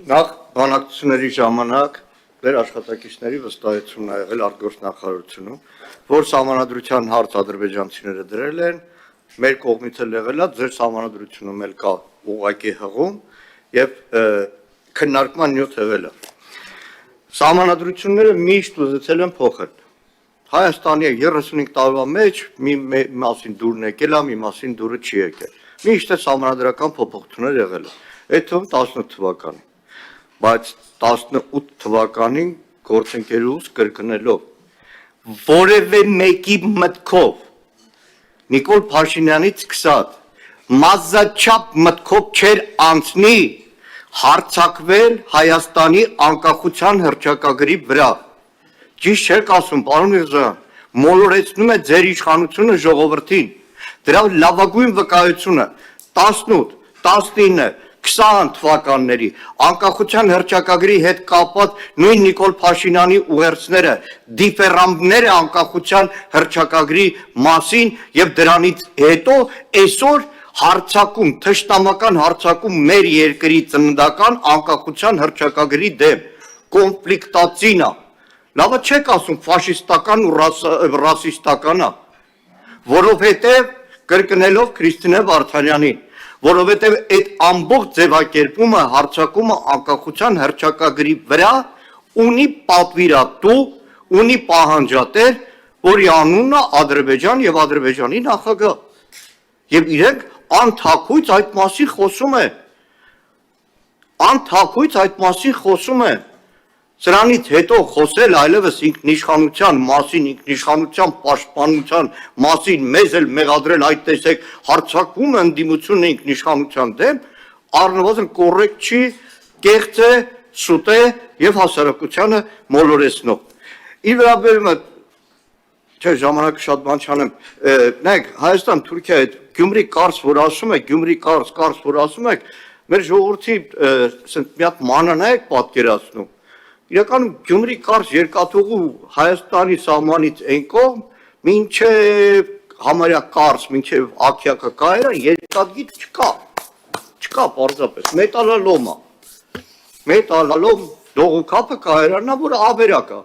Նախ բանակցությունների ժամանակ մեր աշխատակիցների վստահությունն ա եղել արտգործնախարարությունում, որ սահմանադրության հարց ադրբեջանցիները դրել են, մեր կողմից էլ եղել է, ձեր սահմանադրությունում էլ կա ուղղակի հղում եւ քննարկման նյութ եղել է։ Սահմանադրությունները միշտ ուզեցել են փոխել։ Հայաստանի 35 տարվա մեջ մի մասին դուրն եկել է, մի մասին դուրը չի եկել։ Միշտ է սահմանադրական փոփոխություններ եղել է։ Այդ թվում 18 թվականին, բայց 18 թվականին գործընկերուց կրկնելով որևէ մեկի մտքով Նիկոլ Փաշինյանից սկսած մազաչափ մտքով չէր անցնի հարձակվել Հայաստանի անկախության հռչակագրի վրա։ Ճիշտ չեք ասում, պարոն Միրզոյան, մոլորեցնում է ձեր իշխանությունը ժողովրդին։ Դրա լավագույն վկայությունը 18, 19, 20 թվականների անկախության հռչակագրի հետ կապված նույն Նիկոլ Փաշինյանի ուղերձները դիֆերամբները անկախության հռչակագրի մասին եւ դրանից հետո այսօր հարցակում, թշնամական հարցակում մեր երկրի ծննդական անկախության հռչակագրի դեմ կոնֆլիկտացին է։ Լավը չեք ասում ֆաշիստական ու ռասիստական է, որովհետև կրկնելով Քրիստինե Վարդանյանին, որովհետև այդ ամբողջ ձևակերպումը հարցակումը անկախության հռչակագրի վրա ունի պատվիրատու, ունի պահանջատեր, որի անունն է Ադրբեջան եւ Ադրբեջանի նախագահ։ Եվ իրենք անթաքույց այդ մասին խոսում են։ Անթաքույց այդ մասին խոսում են։ Սրանից հետո խոսել այլևս ինքնիշխանության մասին, ինքնիշխանության պաշտպանության մասին մեզ էլ մեղադրել այդ տեսեք հարձակվում են դիմությունը ինքնիշխանության դեմ, առնվազն կոռեկտ չի, կեղծ է, սուտ է եւ հասարակությանը մոլորեցնող։ Իր վերաբերյալ չէ ժամանակը շատ բան չանեմ, նայեք Հայաստան Թուրքիա այդ Գյումրի կարս որ ասում եք, Գյումրի կարս որ ասում եք, մեր ժողովրդի մի հատ մանանա եք պատկերացնում։ Իրականում Գյումրի կարս երկաթուղու Հայաստանի սահմանից այն կողմ մինչև համարյա կարս, մինչև Աքյակը կայերը երկաթգիծ չկա պարզապես, մետալալոմ է, մետալալոմ դողուկապը կայարանա, որ ավերակ է։